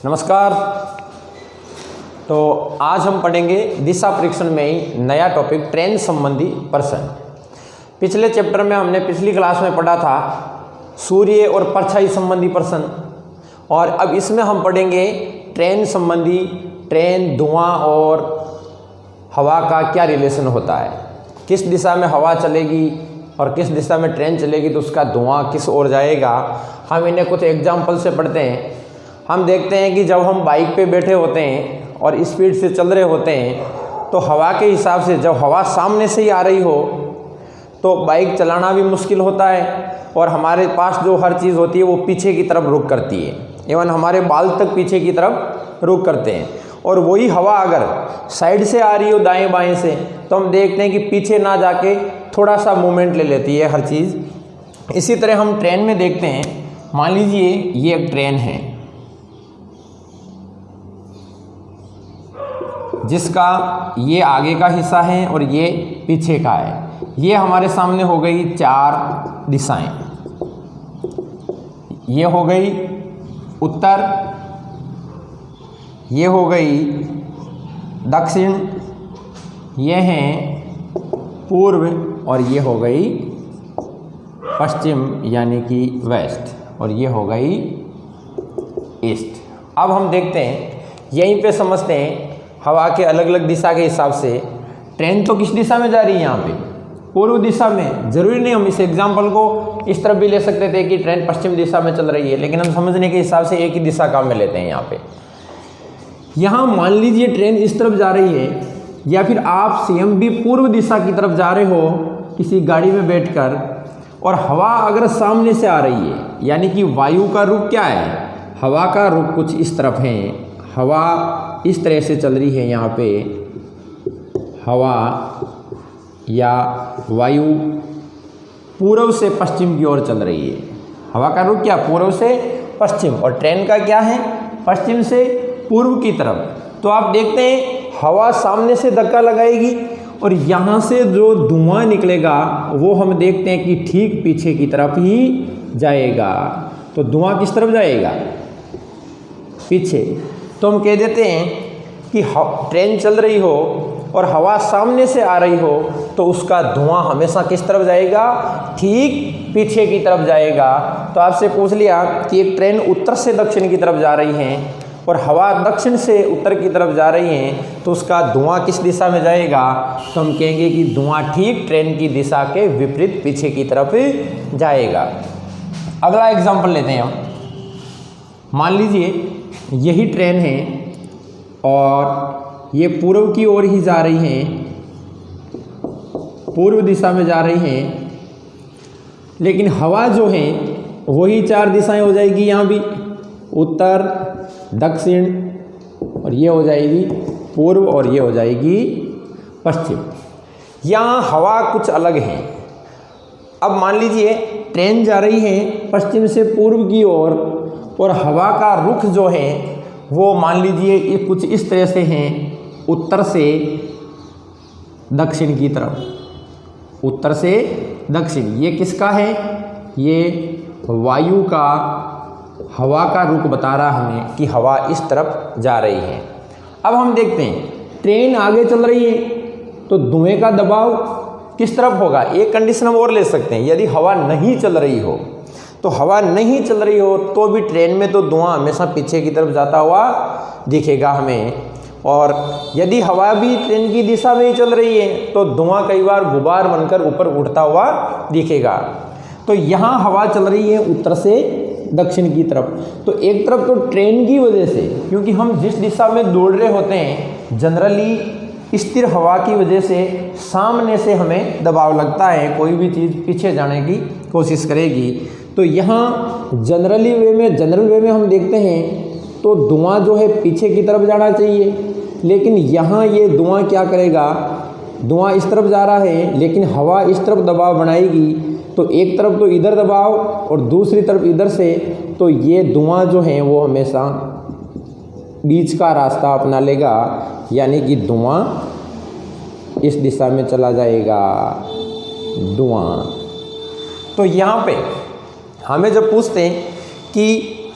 नमस्कार। तो आज हम पढ़ेंगे दिशा परीक्षण में ही नया टॉपिक ट्रेन संबंधी प्रश्न। पिछले चैप्टर में हमने पिछली क्लास में पढ़ा था सूर्य और परछाई संबंधी प्रश्न, और अब इसमें हम पढ़ेंगे ट्रेन संबंधी, ट्रेन, धुआं और हवा का क्या रिलेशन होता है, किस दिशा में हवा चलेगी और किस दिशा में ट्रेन चलेगी तो उसका धुआं किस ओर जाएगा। हम इन्हें कुछ एग्जाम्पल से पढ़ते हैं। हम देखते हैं कि जब हम बाइक पे बैठे होते हैं और स्पीड से चल रहे होते हैं तो हवा के हिसाब से जब हवा सामने से ही आ रही हो तो बाइक चलाना भी मुश्किल होता है, और हमारे पास जो हर चीज़ होती है वो पीछे की तरफ रुख करती है, इवन हमारे बाल तक पीछे की तरफ रुख करते हैं। और वही हवा अगर साइड से आ रही हो दाएं बाएं से तो हम देखते हैं कि पीछे ना जाके थोड़ा सा मूवमेंट ले लेती है हर चीज़। इसी तरह हम ट्रेन में देखते हैं, मान लीजिए ये एक ट्रेन है जिसका ये आगे का हिस्सा है और ये पीछे का है। ये हमारे सामने हो गई चार दिशाएं, ये हो गई उत्तर, ये हो गई दक्षिण, ये हैं पूर्व, और ये हो गई पश्चिम यानी कि वेस्ट, और ये हो गई ईस्ट। अब हम देखते हैं, यहीं पे समझते हैं हवा के अलग अलग दिशा के हिसाब से ट्रेन तो किस दिशा में जा रही है। यहाँ पे पूर्व दिशा में, ज़रूरी नहीं हम इस एग्जाम्पल को इस तरफ भी ले सकते थे कि ट्रेन पश्चिम दिशा में चल रही है, लेकिन हम समझने के हिसाब से एक ही दिशा काम में लेते हैं। यहाँ पे यहाँ मान लीजिए ट्रेन इस तरफ जा रही है, या फिर आप स्वयं भी पूर्व दिशा की तरफ जा रहे हो किसी गाड़ी में बैठकर, और हवा अगर सामने से आ रही है यानी कि वायु का रुख क्या है, हवा का रुख कुछ इस तरफ है, हवा इस तरह से चल रही है। यहाँ पे हवा या वायु पूर्व से पश्चिम की ओर चल रही है। हवा का रुख क्या, पूर्व से पश्चिम, और ट्रेन का क्या है, पश्चिम से पूर्व की तरफ। तो आप देखते हैं हवा सामने से धक्का लगाएगी और यहाँ से जो धुआं निकलेगा वो हम देखते हैं कि ठीक पीछे की तरफ ही जाएगा। तो धुआं किस तरफ जाएगा, पीछे। तो हम कह देते हैं कि ट्रेन चल रही हो और हवा सामने से आ रही हो तो उसका धुआं हमेशा किस तरफ जाएगा, ठीक पीछे की तरफ जाएगा। तो आपसे पूछ लिया कि एक ट्रेन उत्तर से दक्षिण की तरफ जा रही है और हवा दक्षिण से उत्तर की तरफ जा रही है तो उसका धुआं किस दिशा में जाएगा, तो हम कहेंगे कि धुआं ठीक ट्रेन की दिशा के विपरीत पीछे की तरफ जाएगा। अगला एग्जाम्पल लेते हैं हम। मान लीजिए यही ट्रेन है और ये पूर्व की ओर ही जा रही हैं, पूर्व दिशा में जा रही हैं, लेकिन हवा जो है वही चार दिशाएं हो जाएगी। यहाँ भी उत्तर, दक्षिण, और ये हो जाएगी पूर्व, और ये हो जाएगी पश्चिम। यहाँ हवा कुछ अलग है। अब मान लीजिए ट्रेन जा रही है पश्चिम से पूर्व की ओर और हवा का रुख जो है वो मान लीजिए ये कुछ इस तरह से हैं, उत्तर से दक्षिण की तरफ, उत्तर से दक्षिण। ये किसका है, ये वायु का, हवा का रुख बता रहा हमें कि हवा इस तरफ जा रही है। अब हम देखते हैं ट्रेन आगे चल रही है तो धुएं का दबाव किस तरफ होगा। एक कंडीशन हम और ले सकते हैं, यदि हवा नहीं चल रही हो तो हवा नहीं चल रही हो तो भी ट्रेन में तो धुआं हमेशा पीछे की तरफ जाता हुआ दिखेगा हमें, और यदि हवा भी ट्रेन की दिशा में ही चल रही है तो धुआं कई बार गुबार बनकर ऊपर उड़ता हुआ दिखेगा। तो यहाँ हवा चल रही है उत्तर से दक्षिण की तरफ, तो एक तरफ तो ट्रेन की वजह से, क्योंकि हम जिस दिशा में दौड़ रहे होते हैं जनरली स्थिर हवा की वजह से सामने से हमें दबाव लगता है, कोई भी चीज़ पीछे जाने की कोशिश करेगी। तो यहाँ जनरल वे में हम देखते हैं तो धुआं जो है पीछे की तरफ जाना चाहिए, लेकिन यहाँ ये धुआं क्या करेगा, धुआं इस तरफ जा रहा है लेकिन हवा इस तरफ दबाव बनाएगी, तो एक तरफ तो इधर दबाव और दूसरी तरफ इधर से, तो ये धुआं जो है वो हमेशा बीच का रास्ता अपना लेगा, यानी कि धुआं इस दिशा में चला जाएगा, धुआं। तो यहाँ पे हमें जब पूछते हैं कि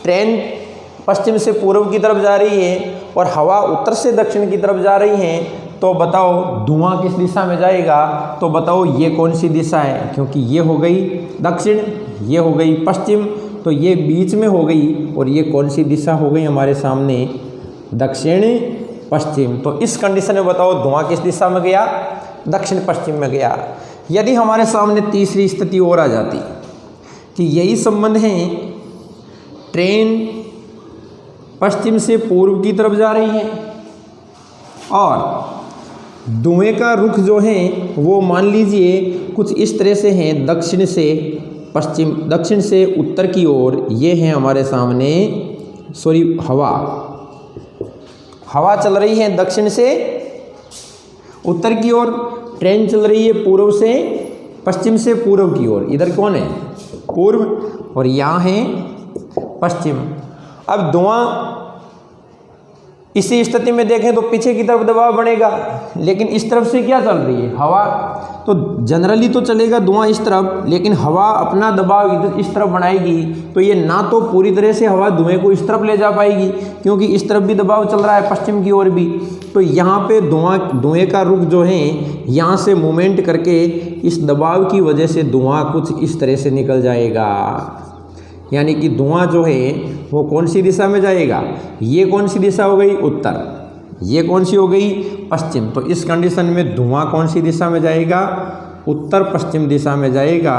ट्रेन पश्चिम से पूर्व की तरफ जा रही है और हवा उत्तर से दक्षिण की तरफ जा रही है, तो बताओ धुआं किस दिशा में जाएगा? तो बताओ ये कौन सी दिशा है? क्योंकि ये हो गई दक्षिण, ये हो गई पश्चिम, तो ये बीच में हो गई और ये कौन सी दिशा हो गई हमारे सामने? दक्षिण पश्चिम। तो इस कंडीशन में बताओ धुआं किस दिशा में गया? दक्षिण पश्चिम में गया। यदि हमारे सामने तीसरी स्थिति और आ जाती कि यही संबंध है, ट्रेन पश्चिम से पूर्व की तरफ जा रही है और धुएं का रुख जो है वो मान लीजिए कुछ इस तरह से है, दक्षिण से पश्चिम, दक्षिण से उत्तर की ओर। ये है हमारे सामने हवा चल रही है दक्षिण से उत्तर की ओर, ट्रेन चल रही है पूर्व से पश्चिम से पूर्व की ओर। इधर कौन है? पूर्व, और यहाँ है पश्चिम। अब धुआं इसी स्थिति में देखें तो पीछे की तरफ दबाव बढ़ेगा, लेकिन इस तरफ से क्या चल रही है? हवा। तो जनरली तो चलेगा धुआं इस तरफ, लेकिन हवा अपना दबाव इधर इस तरफ बनाएगी, तो ये ना तो पूरी तरह से हवा धुएं को इस तरफ ले जा पाएगी, क्योंकि इस तरफ भी दबाव चल रहा है पश्चिम की ओर भी। तो यहाँ पे धुएं का रुख जो है यहाँ से मूवमेंट करके इस दबाव की वजह से धुआं कुछ इस तरह से निकल जाएगा। यानी कि धुआं जो है वो कौन सी दिशा में जाएगा? ये कौन सी दिशा हो गई? उत्तर। ये कौन सी हो गई? पश्चिम। तो इस कंडीशन में धुआं कौन सी दिशा में जाएगा? उत्तर पश्चिम दिशा में जाएगा।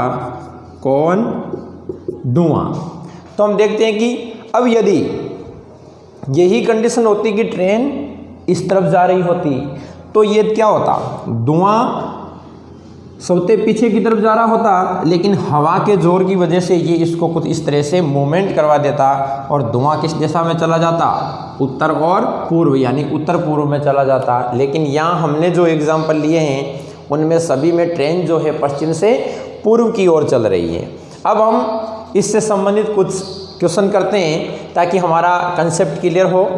कौन? धुआं। तो हम देखते हैं कि अब यदि यही कंडीशन होती कि ट्रेन इस तरफ जा रही होती, तो ये क्या होता? धुआं सबसे पीछे की तरफ जा रहा होता, लेकिन हवा के जोर की वजह से ये इसको कुछ इस तरह से मूवमेंट करवा देता और धुआं किस दिशा में चला जाता? उत्तर और पूर्व, यानी उत्तर पूर्व में चला जाता। लेकिन यहाँ हमने जो एग्जाम्पल लिए हैं उनमें सभी में ट्रेन जो है पश्चिम से पूर्व की ओर चल रही है। अब हम इससे संबंधित कुछ क्वेश्चन करते हैं ताकि हमारा कंसेप्ट क्लियर हो।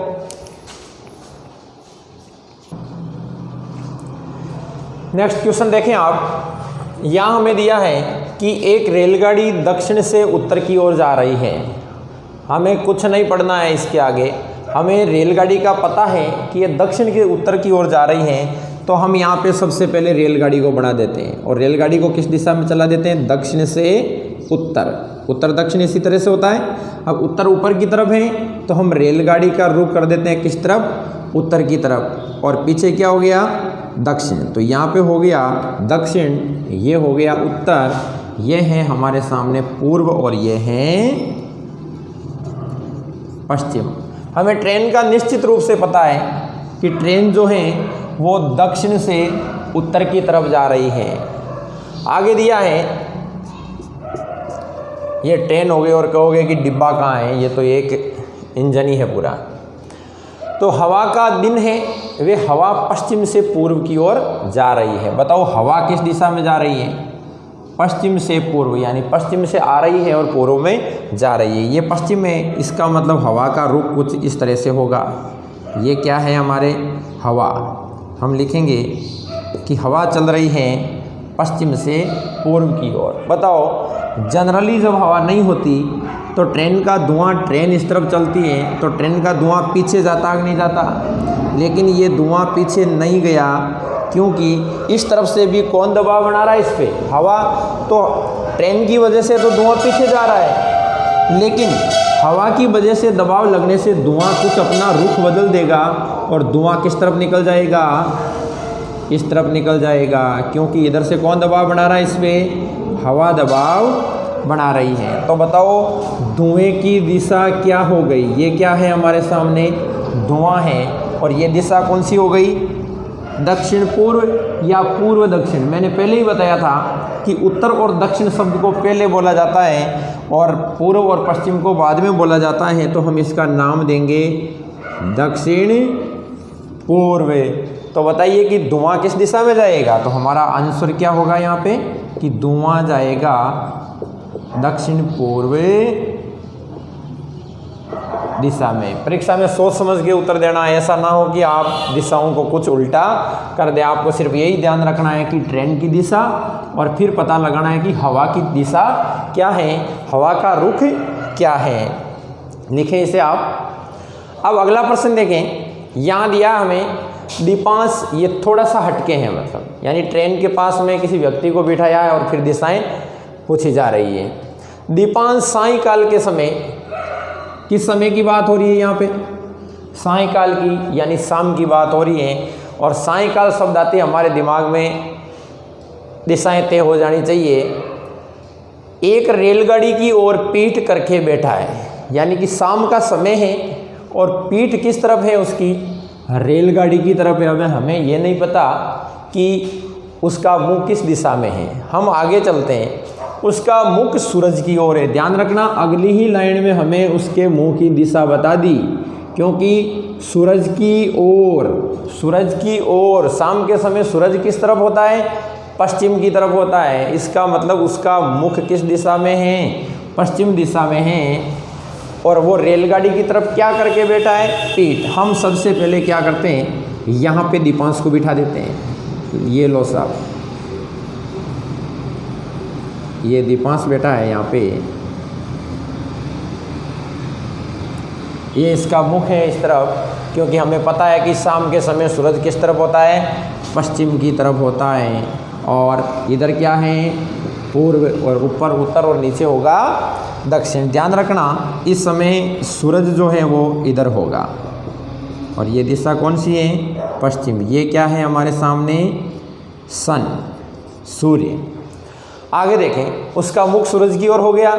नेक्स्ट क्वेश्चन देखें आप, यहाँ हमें दिया है कि एक रेलगाड़ी दक्षिण से उत्तर की ओर जा रही है। हमें कुछ नहीं पढ़ना है इसके आगे, हमें रेलगाड़ी का पता है कि ये दक्षिण के उत्तर की ओर जा रही है। तो हम यहाँ पे सबसे पहले रेलगाड़ी को बढ़ा देते हैं और रेलगाड़ी को किस दिशा में चला देते हैं? दक्षिण से उत्तर। उत्तर दक्षिण इसी तरह से होता है। अब उत्तर ऊपर की तरफ है तो हम रेलगाड़ी का रुख कर देते हैं किस तरफ? उत्तर की तरफ। और पीछे क्या हो गया? दक्षिण। तो यहाँ पे हो गया दक्षिण, ये हो गया उत्तर, ये है हमारे सामने पूर्व और ये है पश्चिम। हमें ट्रेन का निश्चित रूप से पता है कि ट्रेन जो है वो दक्षिण से उत्तर की तरफ जा रही है। आगे दिया है ये ट्रेन हो गई और कहोगे कि डिब्बा कहाँ है? ये तो एक इंजन ही है पूरा। तो हवा का दिन है, वे हवा पश्चिम से पूर्व की ओर जा रही है। बताओ हवा किस दिशा में जा रही है? पश्चिम से पूर्व, यानी पश्चिम से आ रही है और पूर्व में जा रही है। ये पश्चिम है, इसका मतलब हवा का रुख कुछ इस तरह से होगा। ये क्या है? हमारे हवा। हम लिखेंगे कि हवा चल रही है पश्चिम से पूर्व की ओर। बताओ जनरली जब हवा नहीं होती तो ट्रेन का धुआं, ट्रेन इस तरफ चलती है तो ट्रेन का धुआं पीछे जाता कि नहीं जाता? लेकिन ये धुआं पीछे नहीं गया, क्योंकि इस तरफ से भी कौन दबाव बना रहा है इस पर? हवा। तो ट्रेन की वजह से तो धुआं पीछे जा रहा है, लेकिन हवा की वजह से दबाव लगने से धुआं कुछ अपना रुख बदल देगा और धुआं किस तरफ निकल जाएगा? इस तरफ निकल जाएगा, क्योंकि इधर से कौन दबाव बना रहा है? इस पर हवा दबाव बना रही है। तो बताओ धुएं की दिशा क्या हो गई? ये क्या है हमारे सामने? धुआं है, और ये दिशा कौन सी हो गई? दक्षिण पूर्व या पूर्व दक्षिण। मैंने पहले ही बताया था कि उत्तर और दक्षिण शब्द को पहले बोला जाता है और पूर्व और पश्चिम को बाद में बोला जाता है। तो हम इसका नाम देंगे दक्षिण पूर्व। तो बताइए कि धुआं किस दिशा में जाएगा? तो हमारा आंसर क्या होगा यहाँ पे कि धुआं जाएगा दक्षिण पूर्व दिशा में। परीक्षा में सोच समझ के उत्तर देना, ऐसा ना हो कि आप दिशाओं को कुछ उल्टा कर दे। आपको सिर्फ यही ध्यान रखना है कि ट्रेन की दिशा, और फिर पता लगाना है कि हवा की दिशा क्या है, हवा का रुख क्या है। लिखें इसे आप। अब अगला प्रश्न देखें, यहाँ दिया हमें दीपांश, ये थोड़ा सा हटके हैं, मतलब यानी ट्रेन के पास में किसी व्यक्ति को बिठाया है और फिर दिशाएं पूछी जा रही है। दीपांश सायंकाल के समय, किस समय की बात हो रही है यहाँ पे? सायंकाल की, यानी शाम की बात हो रही है। और सायंकाल शब्द आते हमारे दिमाग में दिशाएं तय हो जानी चाहिए। एक रेलगाड़ी की ओर पीठ करके बैठा है, यानी कि शाम का समय है और पीठ किस तरफ है उसकी? रेलगाड़ी की तरफ है। अब हमें ये नहीं पता कि उसका मुंह किस दिशा में है। हम आगे चलते हैं, उसका मुख सूरज की ओर है। ध्यान रखना, अगली ही लाइन में हमें उसके मुंह की दिशा बता दी, क्योंकि सूरज की ओर शाम के समय सूरज किस तरफ होता है? पश्चिम की तरफ होता है। इसका मतलब उसका मुख किस दिशा में है? पश्चिम दिशा में है। और वो रेलगाड़ी की तरफ क्या करके बैठा है? पीठ। हम सबसे पहले क्या करते हैं, यहाँ पे दीपांश को बिठा देते हैं। ये लो साहब, ये दीपांश बैठा है यहाँ पे, ये इसका मुख है इस तरफ, क्योंकि हमें पता है कि शाम के समय सूरज किस तरफ होता है? पश्चिम की तरफ होता है। और इधर क्या है? पूर्व, और ऊपर उत्तर और नीचे होगा दक्षिण। ध्यान रखना, इस समय सूरज जो है वो इधर होगा और ये दिशा कौन सी है? पश्चिम। ये क्या है हमारे सामने? सन, सूर्य। आगे देखें, उसका मुख सूरज की ओर हो गया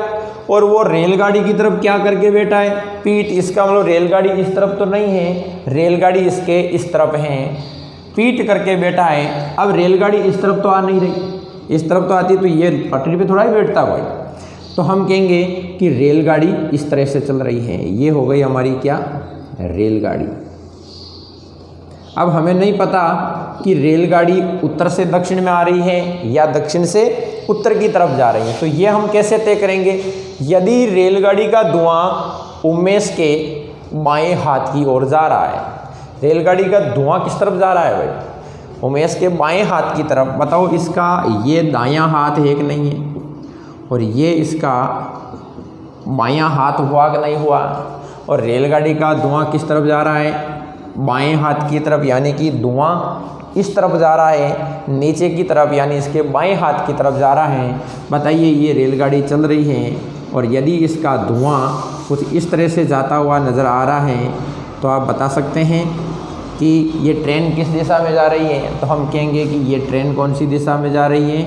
और वो रेलगाड़ी की तरफ क्या करके बैठा है? पीठ। इसका मतलब रेलगाड़ी इस तरफ तो नहीं है, रेलगाड़ी इसके इस तरफ है, पीठ करके बैठा है। अब रेलगाड़ी इस तरफ तो आ नहीं रही, इस तरफ तो आती तो ये पटरी पे थोड़ा ही बैठता भाई। तो हम कहेंगे कि रेलगाड़ी इस तरह से चल रही है। ये हो गई हमारी क्या? रेलगाड़ी। अब हमें नहीं पता कि रेलगाड़ी उत्तर से दक्षिण में आ रही है या दक्षिण से उत्तर की तरफ जा रही है। तो ये हम कैसे तय करेंगे? यदि रेलगाड़ी का धुआं उमेश के बाएं हाथ की ओर जा रहा है, रेलगाड़ी का धुआं किस तरफ जा रहा है भाई? उमेश के बाएं हाथ की तरफ। बताओ, इसका ये दायां हाथ है कि नहीं है? और ये इसका बायां हाथ हुआ कि नहीं हुआ? और रेलगाड़ी का धुआं किस तरफ जा रहा है? बाएं हाथ की तरफ, यानी कि धुआं इस तरफ जा रहा है, नीचे की तरफ, यानी इसके बाएं हाथ की तरफ जा रहा है। बताइए, ये रेलगाड़ी चल रही है और यदि इसका धुआं कुछ इस तरह से जाता हुआ नज़र आ रहा है तो आप बता सकते हैं कि ये ट्रेन किस दिशा में जा रही है? तो हम कहेंगे कि ये ट्रेन कौन सी दिशा में जा रही है?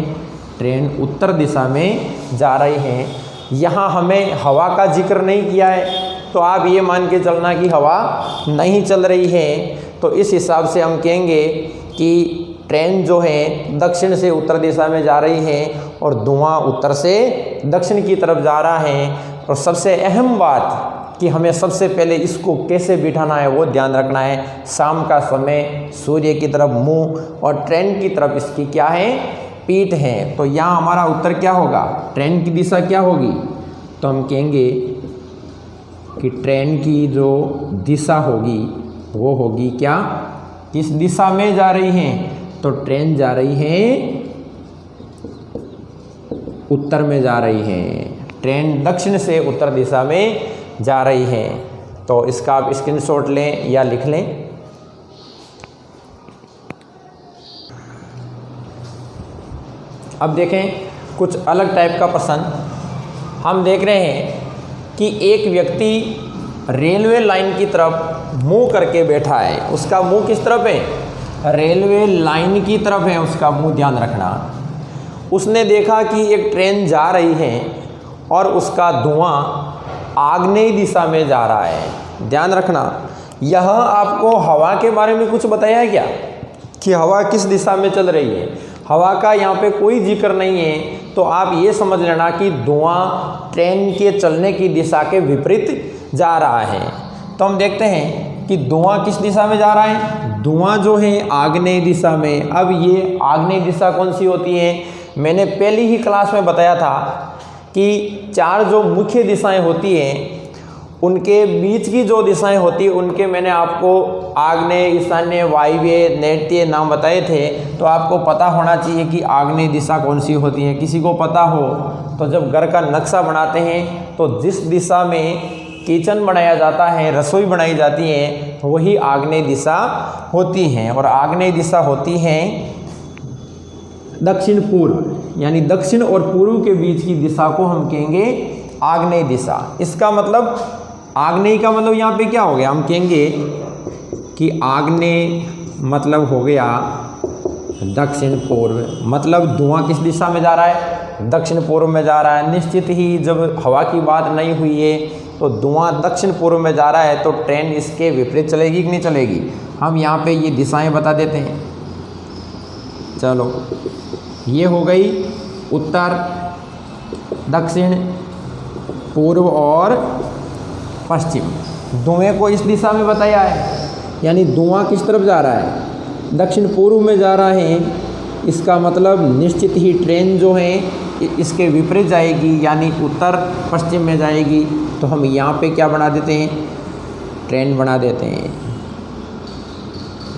ट्रेन उत्तर दिशा में जा रही है। यहाँ हमें हवा का जिक्र नहीं किया है, तो आप ये मान के चलना कि हवा नहीं चल रही है। तो इस हिसाब से हम कहेंगे कि ट्रेन जो है दक्षिण से उत्तर दिशा में जा रही है और धुआं उत्तर से दक्षिण की तरफ जा रहा है। और सबसे अहम बात कि हमें सबसे पहले इसको कैसे बिठाना है वो ध्यान रखना है। शाम का समय, सूर्य की तरफ मुंह और ट्रेन की तरफ इसकी क्या है? पीठ है। तो यहाँ हमारा उत्तर क्या होगा? ट्रेन की दिशा क्या होगी? तो हम कहेंगे कि ट्रेन की जो दिशा होगी वो होगी क्या? किस दिशा में जा रही है? तो ट्रेन जा रही है उत्तर में जा रही है। ट्रेन दक्षिण से उत्तर दिशा में जा रही है। तो इसका आप स्क्रीनशॉट लें या लिख लें। अब देखें कुछ अलग टाइप का प्रश्न। हम देख रहे हैं कि एक व्यक्ति रेलवे लाइन की तरफ मुंह करके बैठा है। उसका मुंह किस तरफ है? रेलवे लाइन की तरफ है उसका मुंह। ध्यान रखना, उसने देखा कि एक ट्रेन जा रही है और उसका धुआं आग्नेय दिशा में जा रहा है। ध्यान रखना, यह आपको हवा के बारे में कुछ बताया है क्या कि हवा किस दिशा में चल रही है? हवा का यहाँ पे कोई जिक्र नहीं है। तो आप ये समझ लेना कि धुआं ट्रेन के चलने की दिशा के विपरीत जा रहा है। तो हम देखते हैं कि धुआं किस दिशा में जा रहा है? धुआं जो है आग्नेय दिशा में। अब ये आग्नेय दिशा कौन सी होती है? मैंने पहली ही क्लास में बताया था कि चार जो मुख्य दिशाएं होती हैं उनके बीच की जो दिशाएं होती हैं उनके मैंने आपको आग्नेय, ईशान्य, वायव्य, नैऋत्य नाम बताए थे। तो आपको पता होना चाहिए कि आग्नेय दिशा कौन सी होती है। किसी को पता हो तो जब घर का नक्शा बनाते हैं तो जिस दिशा में किचन बनाया जाता है, रसोई बनाई जाती है, वही आग्नेय दिशा होती हैं। और आग्नेय दिशा होती है दक्षिण पूर्व, यानी दक्षिण और पूर्व के बीच की दिशा को हम कहेंगे आग्नेय दिशा। इसका मतलब आग्नेय का मतलब यहाँ पे क्या हो गया, हम कहेंगे कि आग्नेय मतलब हो गया दक्षिण पूर्व। मतलब धुआं किस दिशा में जा रहा है, दक्षिण पूर्व में जा रहा है। निश्चित ही जब हवा की बात नहीं हुई है तो धुआं दक्षिण पूर्व में जा रहा है, तो ट्रेन इसके विपरीत चलेगी कि नहीं चलेगी। हम यहाँ पे ये दिशाएं बता देते हैं। चलो, ये हो गई उत्तर, दक्षिण, पूर्व और पश्चिम। धुएं को इस दिशा में बताया है, यानी धुआं किस तरफ जा रहा है, दक्षिण पूर्व में जा रहा है। इसका मतलब निश्चित ही ट्रेन जो है इसके विपरीत जाएगी, यानी उत्तर पश्चिम में जाएगी। तो हम यहाँ पे क्या बना देते हैं, ट्रेन बना देते हैं।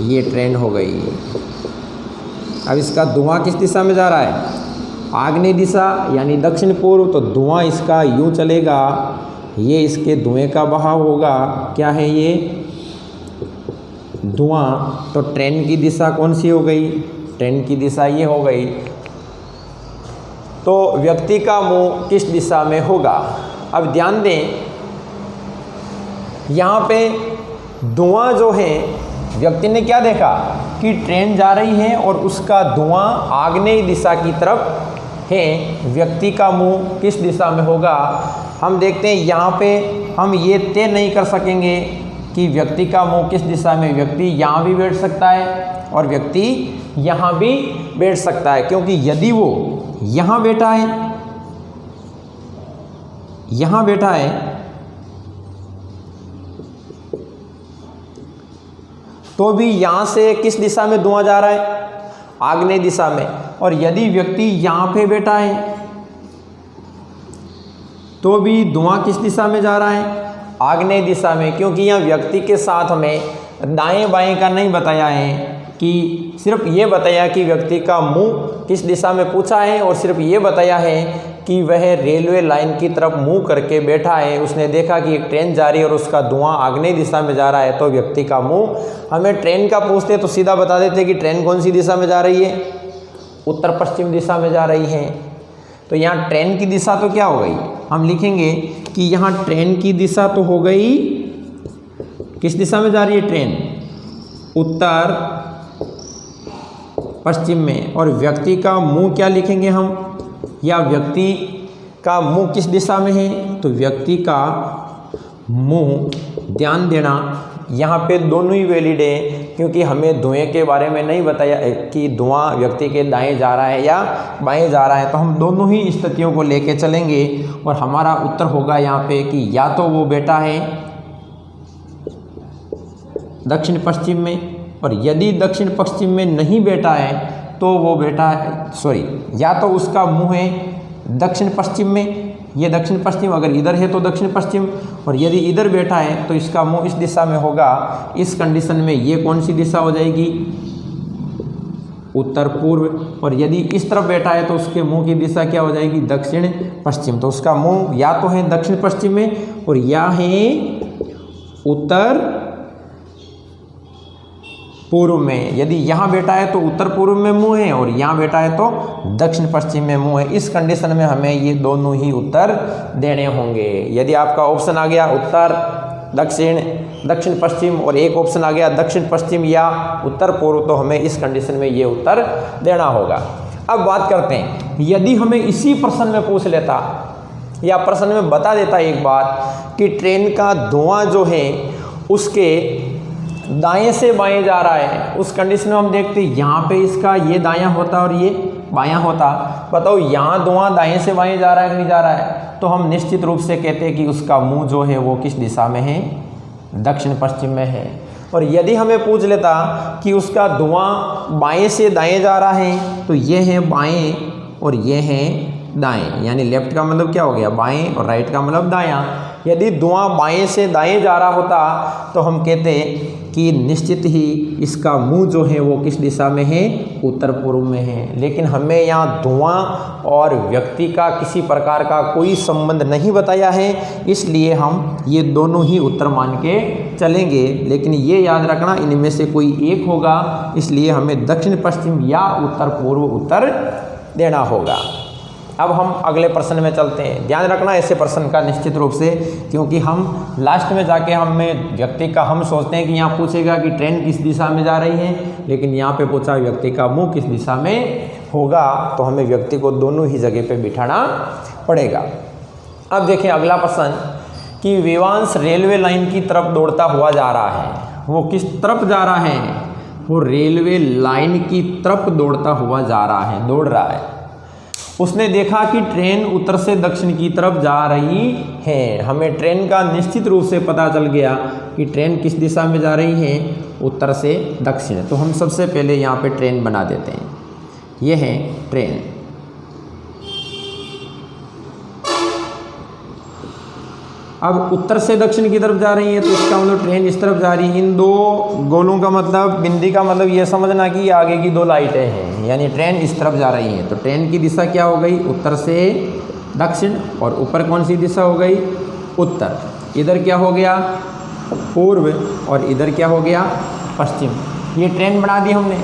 ये ट्रेन हो गई। अब इसका धुआं किस दिशा में जा रहा है, आग्नेय दिशा यानी दक्षिण पूर्व। तो धुआं इसका यूँ चलेगा, ये इसके धुएं का बहाव होगा। क्या है ये, धुआं। तो ट्रेन की दिशा कौन सी हो गई, ट्रेन की दिशा ये हो गई। तो व्यक्ति का मुंह किस दिशा में होगा। अब ध्यान दें, यहाँ पे धुआं जो है, व्यक्ति ने क्या देखा कि ट्रेन जा रही है और उसका धुआं आग्नेय दिशा की तरफ है। व्यक्ति का मुंह किस दिशा में होगा, हम देखते हैं। यहाँ पे हम ये तय नहीं कर सकेंगे कि व्यक्ति का मुंह किस दिशा में। व्यक्ति यहाँ भी बैठ सकता है और व्यक्ति यहाँ भी बैठ सकता है, क्योंकि यदि वो यहाँ बैठा है, यहाँ बैठा है, तो भी यहाँ से किस दिशा में धुआं जा रहा है, आग्नेय दिशा में। और यदि व्यक्ति यहाँ पे बैठा है तो भी धुआं किस दिशा में जा रहा है, आग्नेय दिशा में। क्योंकि यहाँ व्यक्ति के साथ हमें दाएं बाएं का नहीं बताया है, कि सिर्फ ये बताया कि व्यक्ति का मुंह किस दिशा में पूछा है, और सिर्फ ये बताया है कि वह रेलवे लाइन की तरफ मुंह करके बैठा है। उसने देखा कि एक ट्रेन जा रही है और उसका धुआं आग्नेय दिशा में जा रहा है। तो व्यक्ति का मुंह, हमें ट्रेन का पूछते तो सीधा बता देते कि ट्रेन कौन सी दिशा में जा रही है, उत्तर पश्चिम दिशा में जा रही है। तो यहाँ ट्रेन की दिशा तो क्या हो गई, हम लिखेंगे कि यहाँ ट्रेन की दिशा तो हो गई, किस दिशा में जा रही है ट्रेन, उत्तर पश्चिम में। और व्यक्ति का मुंह क्या लिखेंगे हम, या व्यक्ति का मुंह किस दिशा में है, तो व्यक्ति का मुंह, ध्यान देना यहाँ पे दोनों ही वैलिड है, क्योंकि हमें धुएं के बारे में नहीं बताया कि धुआं व्यक्ति के दाएं जा रहा है या बाएं जा रहा है। तो हम दोनों ही स्थितियों को लेके चलेंगे और हमारा उत्तर होगा यहाँ पे कि या तो वो बैठा है दक्षिण पश्चिम में, और यदि दक्षिण पश्चिम में नहीं बैठा है तो वो बैठा है, या तो उसका मुंह है दक्षिण पश्चिम में, ये दक्षिण पश्चिम, अगर इधर है तो दक्षिण पश्चिम, और यदि इधर बैठा है तो इसका मुंह इस दिशा में होगा। इस कंडीशन में ये कौन सी दिशा हो जाएगी, उत्तर पूर्व। और यदि इस तरफ बैठा है तो उसके मुंह की दिशा क्या हो जाएगी, दक्षिण पश्चिम। तो उसका मुंह या तो है दक्षिण पश्चिम में और या है उत्तर पूर्व में। यदि यहाँ बैठा है तो उत्तर पूर्व में मुंह है, और यहाँ बैठा है तो दक्षिण पश्चिम में मुंह है। इस कंडीशन में हमें ये दोनों ही उत्तर देने होंगे। यदि आपका ऑप्शन आ गया उत्तर दक्षिण, दक्षिण पश्चिम, और एक ऑप्शन आ गया दक्षिण पश्चिम या उत्तर पूर्व, तो हमें इस कंडीशन में ये उत्तर देना होगा। अब बात करते हैं, यदि हमें इसी प्रश्न में पूछ लेता या प्रश्न में बता देता एक बात कि ट्रेन का धुआं जो है उसके दाएं से बाएं जा रहा है, उस कंडीशन में हम देखते हैं यहाँ पे इसका ये दायां होता और ये बायां होता। बताओ यहाँ धुआं दाएं से बाएं जा रहा है कि नहीं जा रहा है, तो हम निश्चित रूप से कहते हैं कि उसका मुंह जो है वो किस दिशा में है, दक्षिण पश्चिम में है। और यदि हमें पूछ लेता कि उसका धुआं बाएं से दाएं जा रहा है, तो ये है बाएं और ये है दाएं, यानी लेफ्ट का मतलब क्या हो गया बाएं और राइट का मतलब दायां। यदि धुआं बाएं से दाएं जा रहा होता तो हम कहते कि निश्चित ही इसका मुंह जो है वो किस दिशा में है, उत्तर पूर्व में है। लेकिन हमें यहाँ धुआं और व्यक्ति का किसी प्रकार का कोई संबंध नहीं बताया है, इसलिए हम ये दोनों ही उत्तर मान के चलेंगे। लेकिन ये याद रखना इनमें से कोई एक होगा, इसलिए हमें दक्षिण पश्चिम या उत्तर पूर्व उत्तर देना होगा। अब हम अगले प्रश्न में चलते हैं। ध्यान रखना ऐसे प्रश्न का निश्चित रूप से, क्योंकि हम लास्ट में जाके हमें व्यक्ति का हम सोचते हैं कि यहाँ पूछेगा कि ट्रेन किस दिशा में जा रही है, लेकिन यहाँ पे पूछा व्यक्ति का मुंह किस दिशा में होगा, तो हमें व्यक्ति को दोनों ही जगह पे बिठाना पड़ेगा। अब देखें अगला प्रश्न कि विवांश रेलवे लाइन की तरफ दौड़ता हुआ जा रहा है। वो किस तरफ जा रहा है? वो रेलवे लाइन की तरफ दौड़ता हुआ जा रहा है, दौड़ रहा है। उसने देखा कि ट्रेन उत्तर से दक्षिण की तरफ जा रही है। हमें ट्रेन का निश्चित रूप से पता चल गया कि ट्रेन किस दिशा में जा रही है, उत्तर से दक्षिण। तो हम सबसे पहले यहाँ पे ट्रेन बना देते हैं। यह है ट्रेन। अब उत्तर से दक्षिण की तरफ जा रही है, तो इसका मतलब ट्रेन इस तरफ जा रही है। इन दो गोलों का मतलब, बिंदी का मतलब ये समझना कि आगे की दो लाइटें हैं, यानी ट्रेन इस तरफ जा रही है। तो ट्रेन की दिशा क्या हो गई? उत्तर से दक्षिण। और ऊपर कौन सी दिशा हो गई? उत्तर। इधर क्या हो गया? पूर्व। और इधर क्या हो गया? पश्चिम। ये ट्रेन बना दी हमने।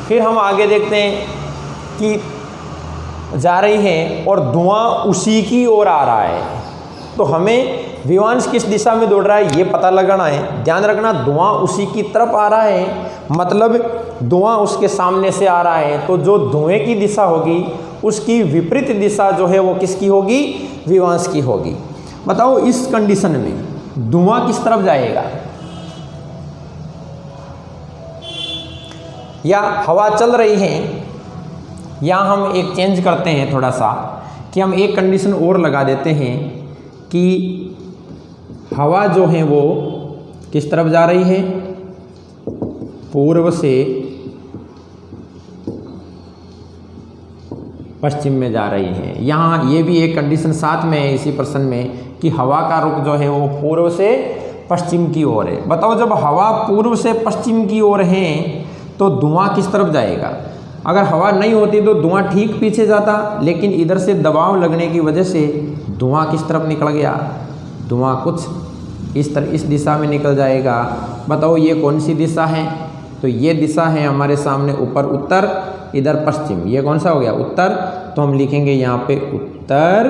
फिर हम आगे देखते हैं कि जा रही है और धुआं उसी की ओर आ रहा है। तो हमें विवांश किस दिशा में दौड़ रहा है ये पता लगाना है। ध्यान रखना, धुआं उसी की तरफ आ रहा है, मतलब धुआं उसके सामने से आ रहा है। तो जो धुएं की दिशा होगी उसकी विपरीत दिशा जो है वो किसकी होगी? विवांश की होगी। बताओ इस कंडीशन में धुआं किस तरफ जाएगा? या हवा चल रही है, या हम एक चेंज करते हैं थोड़ा सा कि हम एक कंडीशन और लगा देते हैं कि हवा जो है वो किस तरफ जा रही है? पूर्व से पश्चिम में जा रही है। यहाँ ये भी एक कंडीशन साथ में है इसी प्रश्न में कि हवा का रुख जो है वो पूर्व से पश्चिम की ओर है। बताओ जब हवा पूर्व से पश्चिम की ओर है तो धुआं किस तरफ जाएगा? अगर हवा नहीं होती तो धुआं ठीक पीछे जाता, लेकिन इधर से दबाव लगने की वजह से धुआं किस तरफ निकल गया? धुआं कुछ इस तरह, इस दिशा में निकल जाएगा। बताओ ये कौन सी दिशा है? तो ये दिशा है हमारे सामने ऊपर उत्तर, इधर पश्चिम। ये कौन सा हो गया? उत्तर। तो हम लिखेंगे यहाँ पे उत्तर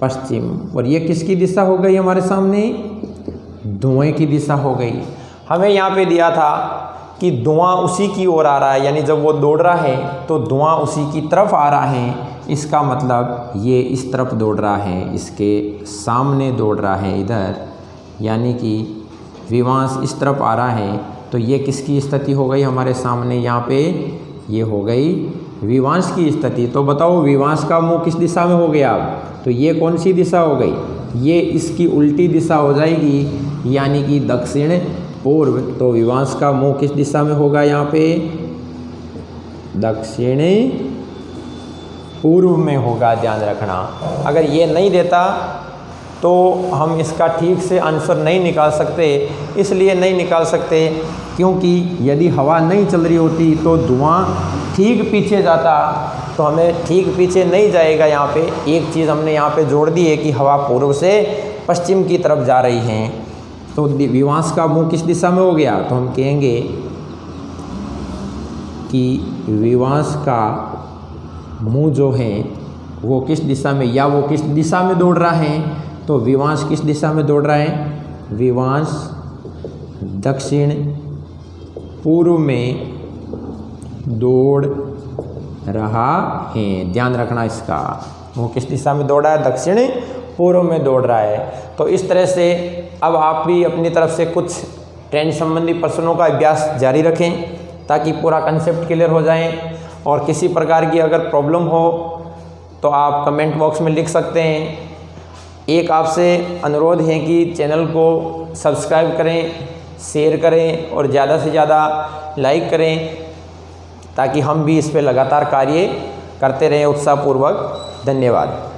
पश्चिम। और ये किसकी दिशा हो गई हमारे सामने? धुएं की दिशा हो गई। हमें यहाँ पे दिया था कि धुआं उसी की ओर आ रहा है, यानी जब वो दौड़ रहा है तो धुआं उसी की तरफ आ रहा है। इसका मतलब ये इस तरफ दौड़ रहा है, इसके सामने दौड़ रहा है इधर, यानी कि विवांश इस तरफ आ रहा है। तो ये किसकी स्थिति हो गई हमारे सामने? यहाँ पे ये हो गई विवांश की स्थिति। तो बताओ विवांश का मुंह किस दिशा में हो गया? तो ये कौन सी दिशा हो गई? ये इसकी उल्टी दिशा हो जाएगी, यानी कि दक्षिण पूर्व। तो विवांश का मुंह किस दिशा में होगा? यहाँ पे दक्षिण पूर्व में होगा। ध्यान रखना, अगर ये नहीं देता तो हम इसका ठीक से आंसर नहीं निकाल सकते। इसलिए नहीं निकाल सकते क्योंकि यदि हवा नहीं चल रही होती तो धुआं ठीक पीछे जाता, तो हमें ठीक पीछे नहीं जाएगा। यहाँ पे एक चीज़ हमने यहाँ पे जोड़ दी है कि हवा पूर्व से पश्चिम की तरफ जा रही है। तो विवांश का मुंह किस दिशा में हो गया? तो हम कहेंगे कि विवांश का मुंह जो है वो किस दिशा में, या वो किस दिशा में दौड़ रहा है? तो विवांश किस दिशा में दौड़ रहा है? विवांश दक्षिण पूर्व में दौड़ रहा है। ध्यान रखना इसका, वो किस दिशा में दौड़ रहा है? दक्षिण पूर्व में दौड़ रहा है। तो इस तरह से अब आप भी अपनी तरफ से कुछ ट्रेन संबंधी प्रश्नों का अभ्यास जारी रखें ताकि पूरा कंसेप्ट क्लियर हो जाए। और किसी प्रकार की अगर प्रॉब्लम हो तो आप कमेंट बॉक्स में लिख सकते हैं। एक आपसे अनुरोध है कि चैनल को सब्सक्राइब करें, शेयर करें और ज़्यादा से ज़्यादा लाइक करें ताकि हम भी इस पर लगातार कार्य करते रहें उत्साहपूर्वक। धन्यवाद।